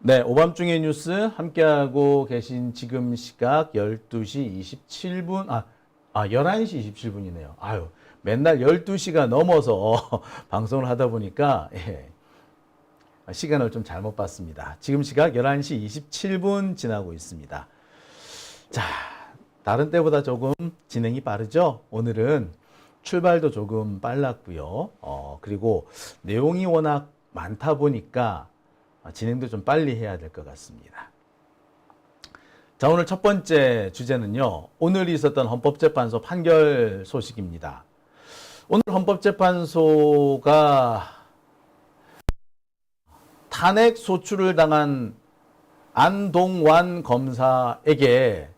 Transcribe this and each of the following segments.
네, 오밤중의 뉴스 함께하고 계신 지금 시각 12시 27분, 11시 27분이네요. 아유, 맨날 12시가 넘어서 방송을 하다 보니까, 시간을 좀 잘못 봤습니다. 지금 시각 11시 27분 지나고 있습니다. 자, 다른 때보다 조금 진행이 빠르죠? 오늘은 출발도 조금 빨랐고요. 그리고 내용이 워낙 많다 보니까 진행도 좀 빨리 해야 될 것 같습니다. 자, 오늘 첫 번째 주제는요. 오늘 있었던 헌법재판소 판결 소식입니다. 오늘 헌법재판소가 탄핵 소추를 당한 안동완 검사에게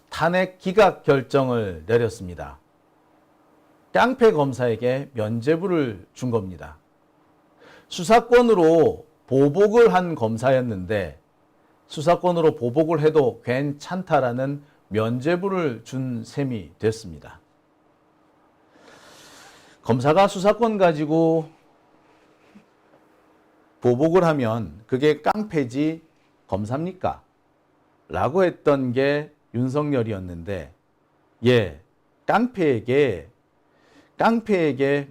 탄핵 기각 결정을 내렸습니다. 깡패 검사에게 면죄부를 준 겁니다. 수사권으로 보복을 한 검사였는데 수사권으로 보복을 해도 괜찮다라는 면죄부를 준 셈이 됐습니다. 검사가 수사권 가지고 보복을 하면 그게 깡패지 검사입니까? 라고 했던 게 윤석열이었는데, 깡패에게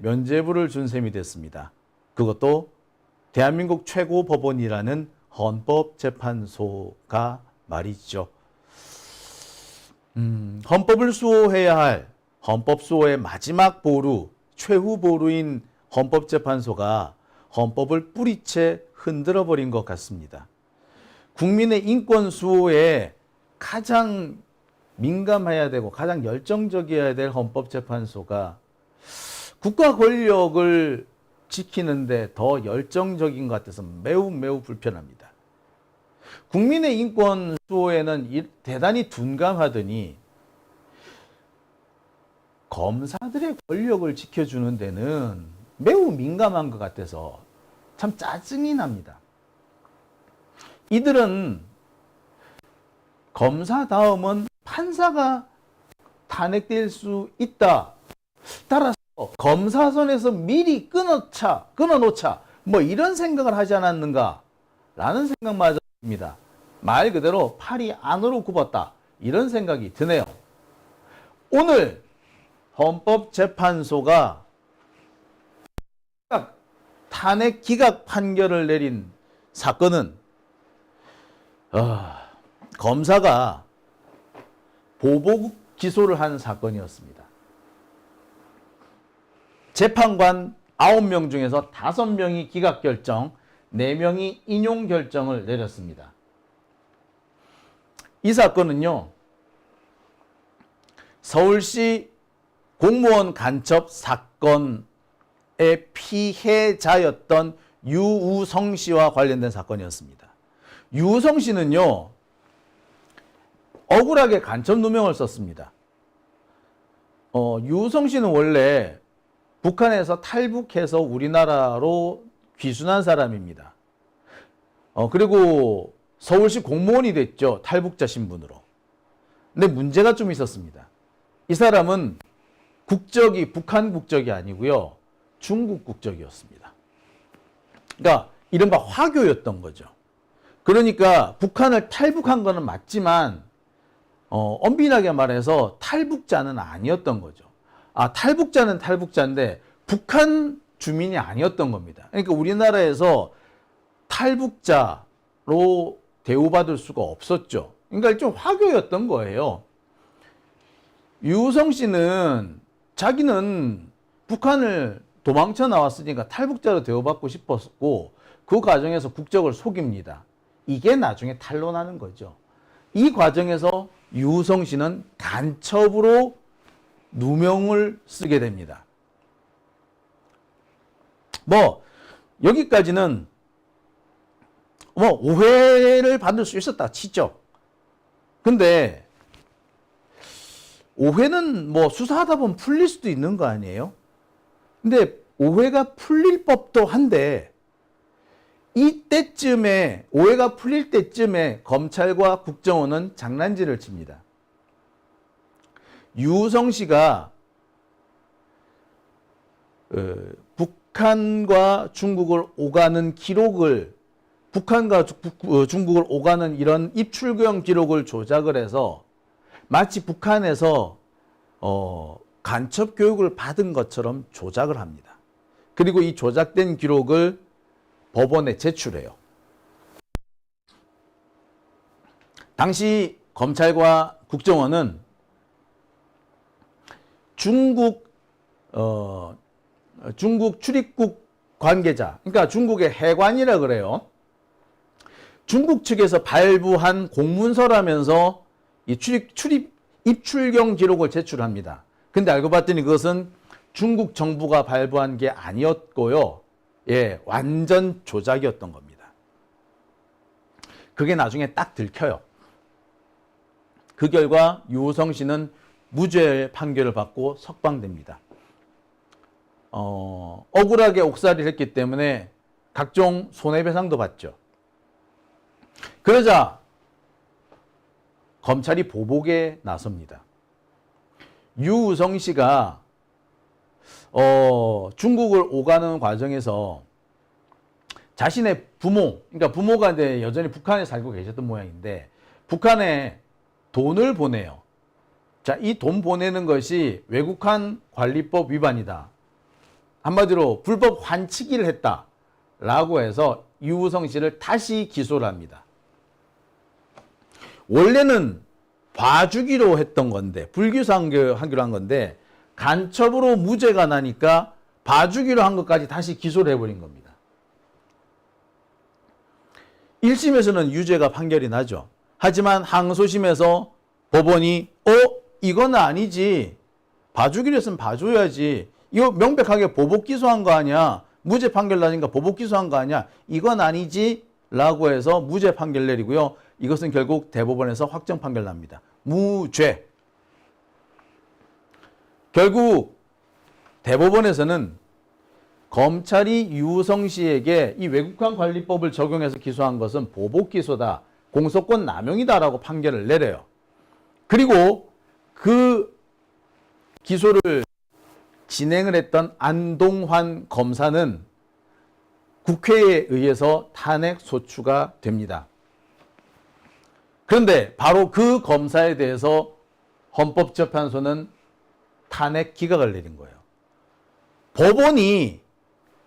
면죄부를 준 셈이 됐습니다. 그것도 대한민국 최고 법원이라는 헌법재판소가 말이죠. 헌법을 수호해야 할 헌법수호의 마지막 보루, 최후 보루인 헌법재판소가 헌법을 뿌리채 흔들어버린 것 같습니다. 국민의 인권 수호에 가장 민감해야 되고 가장 열정적이어야 될 헌법재판소가 국가 권력을 지키는데 더 열정적인 것 같아서 매우 불편합니다. 국민의 인권 수호에는 대단히 둔감하더니 검사들의 권력을 지켜주는 데는 매우 민감한 것 같아서 참 짜증이 납니다. 이들은 검사 다음은 판사가 탄핵될 수 있다. 따라서 검사선에서 미리 끊어놓자 뭐 이런 생각을 하지 않았는가 라는 생각마저 듭니다. 말 그대로 팔이 안으로 굽었다 이런 생각이 드네요. 오늘 헌법재판소가 탄핵 기각 판결을 내린 사건은 검사가 보복 기소를 한 사건이었습니다. 재판관 9명 중에서 5명이 기각 결정, 4명이 인용 결정을 내렸습니다. 이 사건은요, 서울시 공무원 간첩 사건의 피해자였던 유우성 씨와 관련된 사건이었습니다. 유우성 씨는요, 억울하게 간첩 누명을 썼습니다. 유우성 씨는 원래 북한에서 탈북해서 우리나라로 귀순한 사람입니다. 그리고 서울시 공무원이 됐죠. 탈북자 신분으로. 근데 문제가 좀 있었습니다. 이 사람은 국적이 북한 국적이 아니고요. 중국 국적이었습니다. 그러니까 이른바 화교였던 거죠. 그러니까 북한을 탈북한 거는 맞지만 엄밀하게 말해서 탈북자는 아니었던 거죠. 탈북자는 탈북자인데 북한 주민이 아니었던 겁니다. 그러니까 우리나라에서 탈북자로 대우받을 수가 없었죠. 그러니까 좀 화교였던 거예요. 유우성 씨는 자기는 북한을 도망쳐 나왔으니까 탈북자로 대우받고 싶었고 그 과정에서 국적을 속입니다. 이게 나중에 탄로나는 거죠. 이 과정에서 유우성 씨는 간첩으로 누명을 쓰게 됩니다. 여기까지는 오해를 받을 수 있었다 치죠. 근데 오해는 수사하다 보면 풀릴 수도 있는 거 아니에요? 근데 오해가 풀릴 법도 한데 이때쯤에 오해가 풀릴 때쯤에 검찰과 국정원은 장난질을 칩니다. 유우성 씨가 북한과 중국을 오가는 기록을 북한과 중국을 오가는 이런 입출경 기록을 조작을 해서 마치 북한에서 간첩 교육을 받은 것처럼 조작을 합니다. 그리고 이 조작된 기록을 법원에 제출해요. 당시 검찰과 국정원은 중국 출입국 관계자, 그러니까 중국의 해관이라 그래요. 중국 측에서 발부한 공문서라면서 이 입출경 기록을 제출합니다. 근데 알고 봤더니 그것은 중국 정부가 발부한 게 아니었고요. 예, 완전 조작이었던 겁니다. 그게 나중에 딱 들켜요. 그 결과 유우성 씨는 무죄 판결을 받고 석방됩니다. 억울하게 옥살이를 했기 때문에 각종 손해배상도 받죠. 그러자 검찰이 보복에 나섭니다. 유우성 씨가 중국을 오가는 과정에서 자신의 부모, 그러니까 부모가 이제 여전히 북한에 살고 계셨던 모양인데 북한에 돈을 보내요. 자, 이 돈 보내는 것이 외국환 관리법 위반이다. 한마디로 불법 환치기를 했다라고 해서 유우성 씨를 다시 기소를 합니다. 원래는 봐주기로 했던 건데, 불기소하기로 한 건데 간첩으로 무죄가 나니까 봐주기로 한 것까지 다시 기소를 해버린 겁니다. 1심에서는 유죄가 판결이 나죠. 하지만 항소심에서 법원이 이건 아니지. 봐주기로 했으면 봐줘야지. 이거 명백하게 보복 기소한 거 아니야. 무죄 판결 나니까 보복 기소한 거 아니야. 이건 아니지. 라고 해서 무죄 판결 내리고요. 이것은 결국 대법원에서 확정 판결 납니다. 무죄. 결국 대법원에서는 검찰이 유우성 씨에게 이 외국환 관리법을 적용해서 기소한 것은 보복 기소다. 공소권 남용이다라고 판결을 내려요. 그리고 그 기소를 진행을 했던 안동환 검사는 국회에 의해서 탄핵 소추가 됩니다. 그런데 바로 그 검사에 대해서 헌법재판소는 탄핵 기각을 내린 거예요. 법원이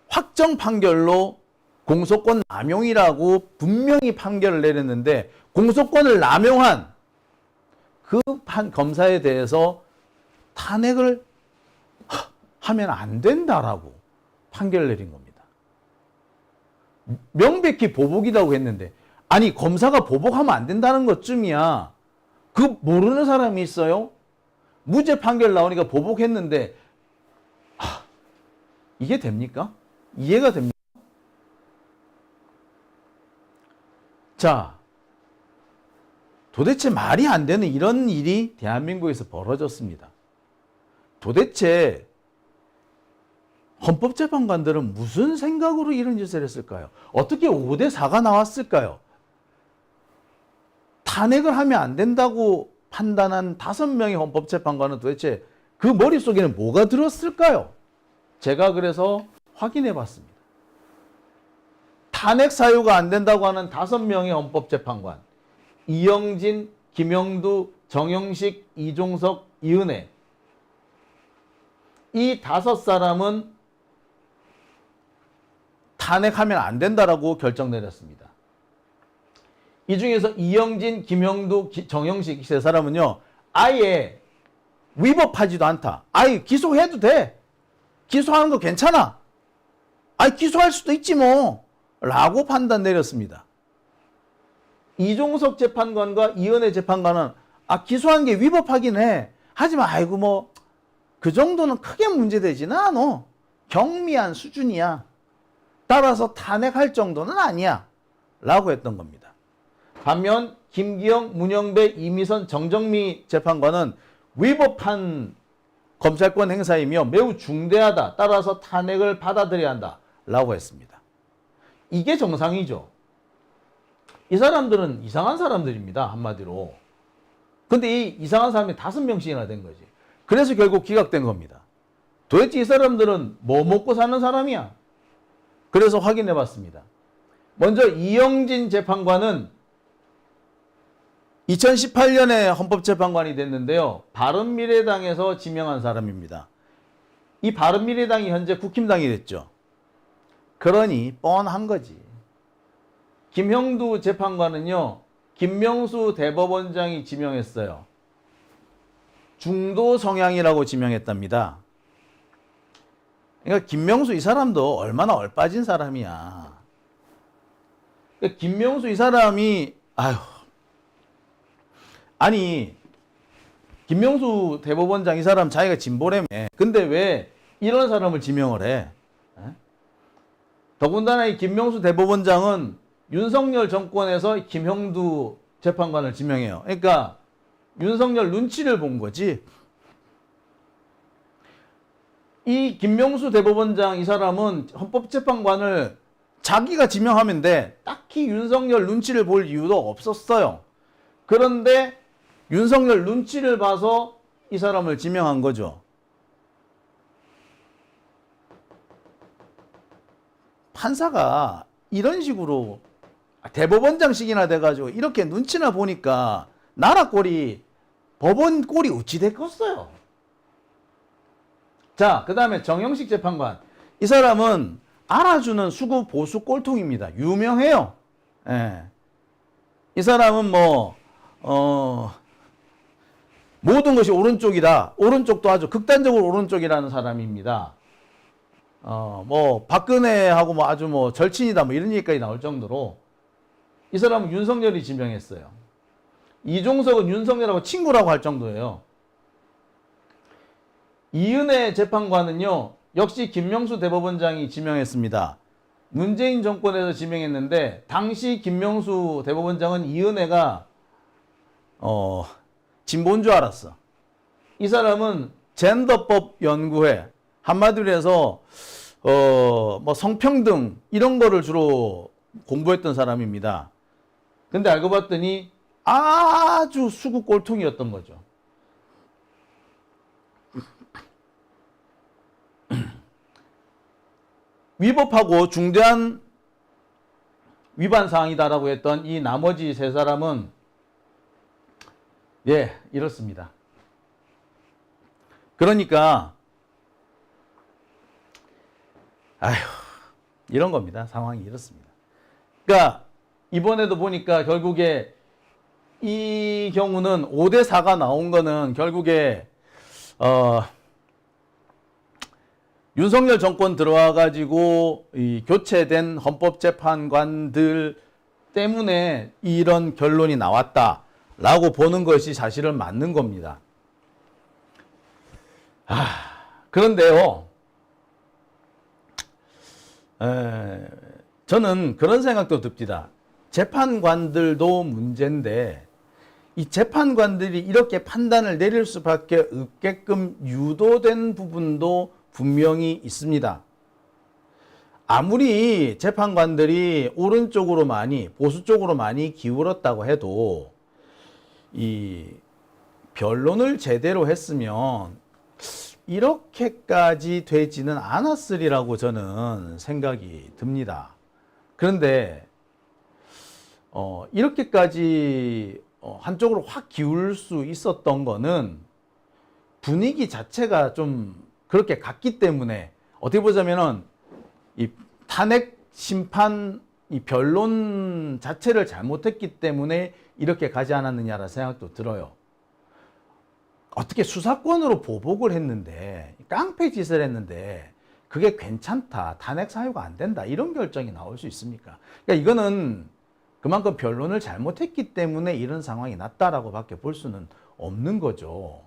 확정 판결로 공소권 남용이라고 분명히 판결을 내렸는데 공소권을 남용한 그 검사에 대해서 탄핵을 하면 안 된다라고 판결을 내린 겁니다. 명백히 보복이라고 했는데 아니 검사가 보복하면 안 된다는 것쯤이야. 그 모르는 사람이 있어요? 무죄 판결 나오니까 보복했는데 이게 됩니까? 이해가 됩니까? 자, 도대체 말이 안 되는 이런 일이 대한민국에서 벌어졌습니다. 도대체 헌법재판관들은 무슨 생각으로 이런 짓을 했을까요? 어떻게 5대 4가 나왔을까요? 탄핵을 하면 안 된다고 판단한 5명의 헌법재판관은 도대체 그 머릿속에는 뭐가 들었을까요? 제가 그래서 확인해 봤습니다. 탄핵 사유가 안 된다고 하는 5명의 헌법재판관, 이영진, 김영두, 정영식, 이종석, 이은혜, 이 5사람은 탄핵하면 안 된다라고 결정 내렸습니다. 이 중에서 이영진, 김영두, 정영식 3사람은요, 아예 위법하지도 않다. 아예 기소해도 돼. 기소하는 거 괜찮아. 아예 기소할 수도 있지 뭐. 라고 판단 내렸습니다. 이종석 재판관과 이은혜 재판관은 기소한 게 위법하긴 해. 하지만 아이고 뭐 그 정도는 크게 문제되지는 않아. 경미한 수준이야. 따라서 탄핵할 정도는 아니야. 라고 했던 겁니다. 반면 김기영, 문영배, 이미선, 정정미 재판관은 위법한 검찰권 행사이며 매우 중대하다. 따라서 탄핵을 받아들여야 한다. 라고 했습니다. 이게 정상이죠. 이 사람들은 이상한 사람들입니다. 한마디로. 근데 이 이상한 사람이 5명씩이나 된 거지. 그래서 결국 기각된 겁니다. 도대체 이 사람들은 뭐 먹고 사는 사람이야? 그래서 확인해 봤습니다. 먼저 이영진 재판관은 2018년에 헌법재판관이 됐는데요. 바른미래당에서 지명한 사람입니다. 이 바른미래당이 현재 국힘당이 됐죠. 그러니 뻔한 거지. 김형두 재판관은요, 김명수 대법원장이 지명했어요. 중도 성향이라고 지명했답니다. 그러니까 김명수 이 사람도 얼마나 얼빠진 사람이야. 그러니까 김명수 이 사람이 아니 김명수 대법원장 이 사람 자기가 진보라며. 근데 왜 이런 사람을 지명을 해? 더군다나 이 김명수 대법원장은 윤석열 정권에서 김형두 재판관을 지명해요. 그러니까 윤석열 눈치를 본 거지. 이 김명수 대법원장 이 사람은 헌법재판관을 자기가 지명하면 돼. 딱히 윤석열 눈치를 볼 이유도 없었어요. 그런데 윤석열 눈치를 봐서 이 사람을 지명한 거죠. 판사가 이런 식으로 대법원장씩이나 돼가지고 이렇게 눈치나 보니까 나라 꼴이, 법원 꼴이 어찌 됐겠어요. 자, 그 다음에 정영식 재판관. 이 사람은 알아주는 수구 보수 꼴통입니다. 유명해요. 예. 이 사람은 모든 것이 오른쪽이다. 오른쪽도 아주 극단적으로 오른쪽이라는 사람입니다. 박근혜하고 아주 절친이다. 이런 얘기까지 나올 정도로 이 사람은 윤석열이 지명했어요. 이종석은 윤석열하고 친구라고 할 정도예요. 이은혜 재판관은요, 역시 김명수 대법원장이 지명했습니다. 문재인 정권에서 지명했는데, 당시 김명수 대법원장은 이은혜가, 진보인 줄 알았어. 이 사람은 젠더법 연구회, 한마디로 해서, 성평등, 이런 거를 주로 공부했던 사람입니다. 근데 알고 봤더니 아주 수구 꼴통이었던 거죠. 위법하고 중대한 위반 사항이다라고 했던 이 나머지 세 사람은 이렇습니다. 그러니까 이런 겁니다. 상황이 이렇습니다. 그러니까 이번에도 보니까 결국에 이 경우는 5대4가 나온 거는 결국에 윤석열 정권 들어와 가지고 이 교체된 헌법재판관들 때문에 이런 결론이 나왔다라고 보는 것이 사실은 맞는 겁니다. 그런데요, 저는 그런 생각도 듭니다. 재판관들도 문제인데 이 재판관들이 이렇게 판단을 내릴 수밖에 없게끔 유도된 부분도 분명히 있습니다. 아무리 재판관들이 오른쪽으로 많이, 보수 쪽으로 많이 기울었다고 해도 이 변론을 제대로 했으면 이렇게까지 되지는 않았으리라고 저는 생각이 듭니다. 그런데 이렇게까지 한쪽으로 확 기울 수 있었던 거는 분위기 자체가 좀 그렇게 갔기 때문에, 어떻게 보자면은 이 탄핵 심판 이 변론 자체를 잘못했기 때문에 이렇게 가지 않았느냐라는 생각도 들어요. 어떻게 수사권으로 보복을 했는데, 깡패 짓을 했는데 그게 괜찮다, 탄핵 사유가 안 된다, 이런 결정이 나올 수 있습니까? 그러니까 이거는 그만큼 변론을 잘못했기 때문에 이런 상황이 났다라고 밖에 볼 수는 없는 거죠.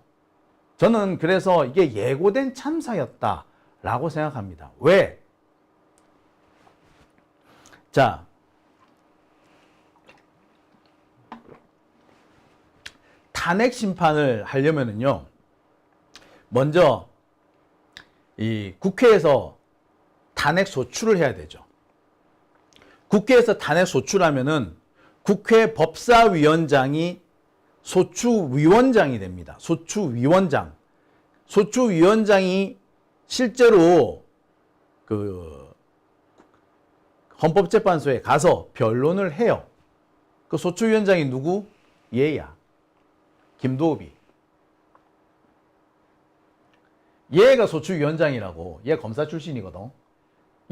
저는 그래서 이게 예고된 참사였다라고 생각합니다. 왜? 자, 탄핵 심판을 하려면은요, 먼저 이 국회에서 탄핵 소추를 해야 되죠. 국회에서 탄핵 소추하면은 국회 법사위원장이 소추위원장이 됩니다. 소추위원장. 소추위원장이 실제로 그 헌법재판소에 가서 변론을 해요. 그 소추위원장이 누구? 얘야. 김도읍이. 얘가 소추위원장이라고. 얘 검사 출신이거든.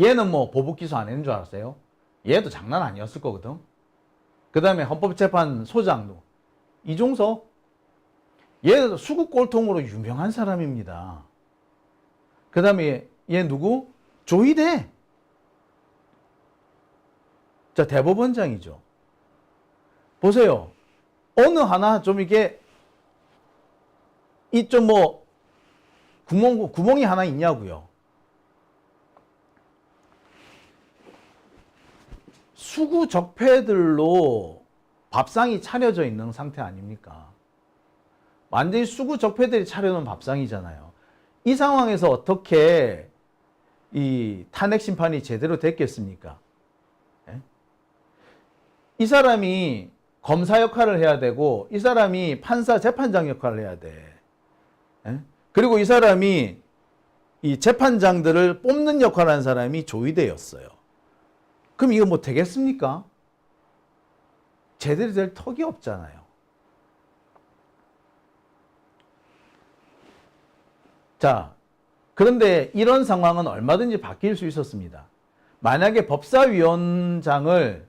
얘는 뭐 보복 기소 안 했는 줄 알았어요? 얘도 장난 아니었을 거거든. 그 다음에 헌법재판소장 이종석. 얘도 수국 꼴통으로 유명한 사람입니다. 그 다음에 얘 누구? 조희대. 자, 대법원장이죠. 보세요. 어느 하나 좀 이게 이 좀 뭐 구멍이 하나 있냐고요. 수구 적폐들로 밥상이 차려져 있는 상태 아닙니까? 완전히 수구 적폐들이 차려놓은 밥상이잖아요. 이 상황에서 어떻게 이 탄핵 심판이 제대로 됐겠습니까? 예? 이 사람이 검사 역할을 해야 되고, 이 사람이 판사 재판장 역할을 해야 돼. 예? 그리고 이 사람이 이 재판장들을 뽑는 역할을 하는 사람이 조희대였어요. 그럼 이거 뭐 되겠습니까? 제대로 될 턱이 없잖아요. 자, 그런데 이런 상황은 얼마든지 바뀔 수 있었습니다. 만약에 법사위원장을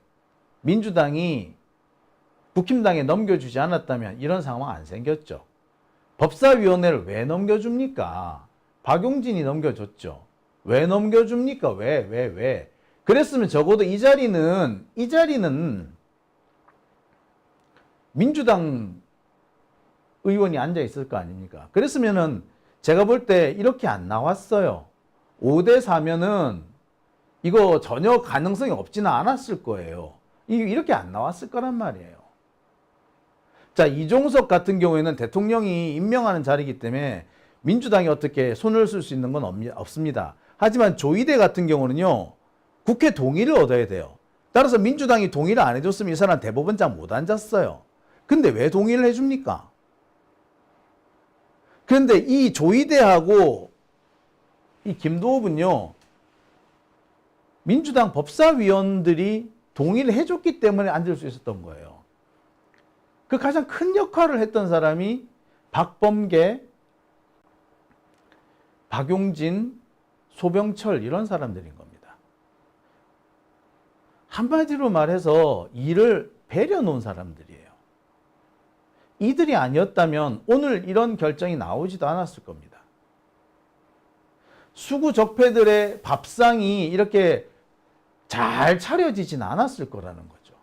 민주당이 국힘당에 넘겨주지 않았다면 이런 상황 안 생겼죠. 법사위원회를 왜 넘겨줍니까? 박용진이 넘겨줬죠. 왜 넘겨줍니까? 왜? 그랬으면 적어도 이 자리는 민주당 의원이 앉아 있을 거 아닙니까? 그랬으면은 제가 볼 때 이렇게 안 나왔어요. 5대 4면은 이거 전혀 가능성이 없지는 않았을 거예요. 이렇게 안 나왔을 거란 말이에요. 자, 이종석 같은 경우에는 대통령이 임명하는 자리이기 때문에 민주당이 어떻게 손을 쓸 수 있는 건 없습니다. 하지만 조희대 같은 경우는요, 국회 동의를 얻어야 돼요. 따라서 민주당이 동의를 안 해줬으면 이 사람 대법원장 못 앉았어요. 근데 왜 동의를 해줍니까? 그런데 이 조희대하고 이 김도읍은요, 민주당 법사위원들이 동의를 해줬기 때문에 앉을 수 있었던 거예요. 그 가장 큰 역할을 했던 사람이 박범계, 박용진, 소병철 이런 사람들인 겁니다. 한마디로 말해서 일을 배려 놓은 사람들이에요. 이들이 아니었다면 오늘 이런 결정이 나오지도 않았을 겁니다. 수구 적폐들의 밥상이 이렇게 잘 차려지진 않았을 거라는 거죠.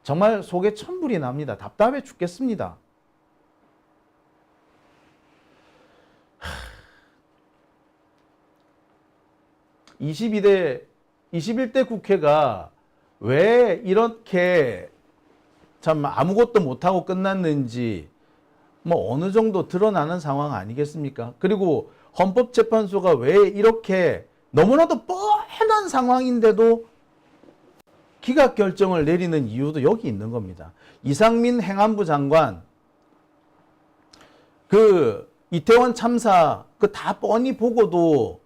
정말 속에 천불이 납니다. 답답해 죽겠습니다. 21대 국회가 왜 이렇게 참 아무것도 못하고 끝났는지 뭐 어느 정도 드러나는 상황 아니겠습니까? 그리고 헌법재판소가 왜 이렇게 너무나도 뻔한 상황인데도 기각 결정을 내리는 이유도 여기 있는 겁니다. 이상민 행안부 장관 그 이태원 참사 그 다 뻔히 보고도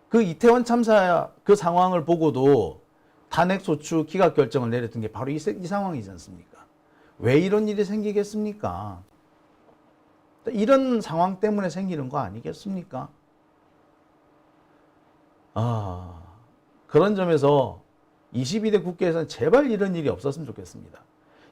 그 이태원 참사 그 상황을 보고도 탄핵소추 기각 결정을 내렸던 게 바로 이 상황이지 않습니까? 왜 이런 일이 생기겠습니까? 이런 상황 때문에 생기는 거 아니겠습니까? 그런 점에서 22대 국회에서는 제발 이런 일이 없었으면 좋겠습니다.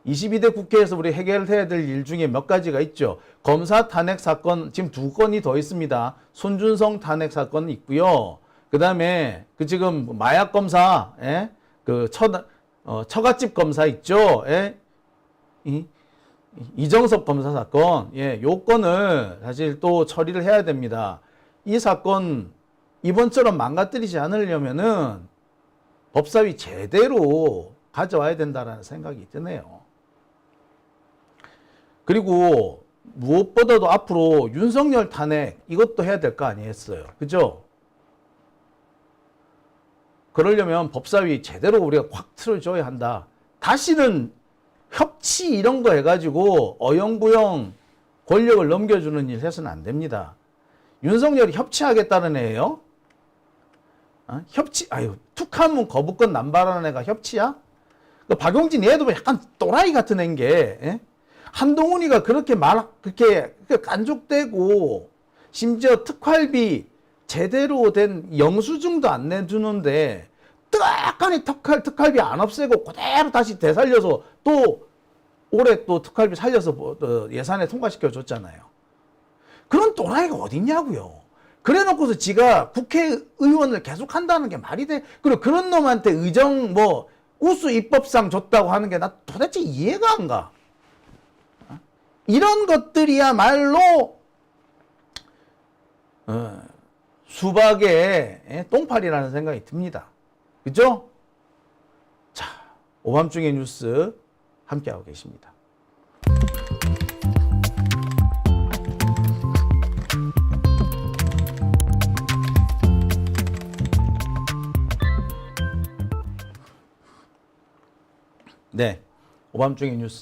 22대 국회에서 우리 해결해야 될 일 중에 몇 가지가 있죠. 검사 탄핵 사건 지금 2건이 더 있습니다. 손준성 탄핵 사건이 있고요. 그 다음에 그 지금 마약 검사, 그 처갓집 검사 있죠. 이정섭 검사 사건, 요 건을 사실 또 처리를 해야 됩니다. 이 사건 이번처럼 망가뜨리지 않으려면은 법사위 제대로 가져와야 된다라는 생각이 드네요. 그리고 무엇보다도 앞으로 윤석열 탄핵 이것도 해야 될 거 아니겠어요. 그죠? 그러려면 법사위 제대로 우리가 확 틀어줘야 한다. 다시는 협치 이런 거 해가지고 어영부영 권력을 넘겨주는 일 해서는 안 됩니다. 윤석열이 협치하겠다는 애예요. 협치, 아유, 툭하면 거부권 남발하는 애가 협치야? 그 박용진 얘도 약간 또라이 같은 애인 게, 예? 한동훈이가 그렇게 그렇게 깐족대고, 심지어 특활비 제대로 된 영수증도 안 내주는데, 뜨악하니 특활비 안 없애고 그대로 다시 되살려서 또 올해 또 특활비 살려서 예산에 통과시켜 줬잖아요. 그런 또라이가 어딨냐고요. 그래 놓고서 지가 국회의원을 계속 한다는 게 말이 돼? 그리고 그런 놈한테 의정 우수 입법상 줬다고 하는 게 나 도대체 이해가 안 가. 이런 것들이야말로 수박의 똥파리라는 생각이 듭니다. 그죠? 자, 오밤중의 뉴스 함께하고 계십니다. 네, 오밤중의 뉴스